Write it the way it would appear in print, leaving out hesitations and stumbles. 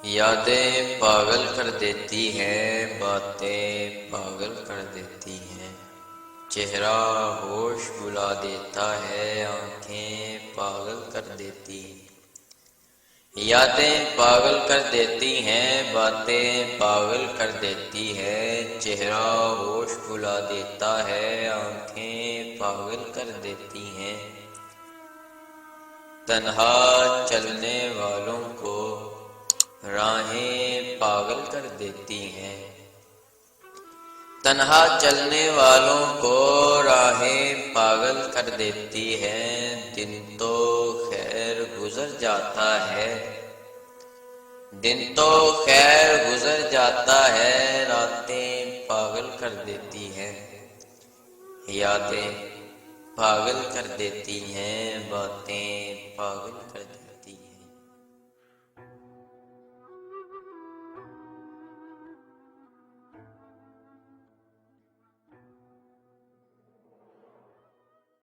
یادیں پاگل کر دیتی ہیں، باتیں پاگل کر دیتی ہیں، چہرہ ہوش بلا دیتا ہے، آنکھیں پاگل کر دیتی ہیں۔ یادیں پاگل کر دیتی ہیں، باتیں پاگل کر دیتی ہیں، چہرہ ہوش بلا دیتا ہے، آنکھیں پاگل کر دیتی ہیں۔ تنہا چلنے والوں کو راہیں پاگل کر دیتی ہیں، تنہا چلنے والوں کو راہیں پاگل کر دیتی ہیں۔ دن تو خیر گزر جاتا ہے، دن تو خیر گزر جاتا ہے، راتیں پاگل کر دیتی ہیں۔ یادیں پاگل کر دیتی ہیں، باتیں پاگل کر دیتی ہیں۔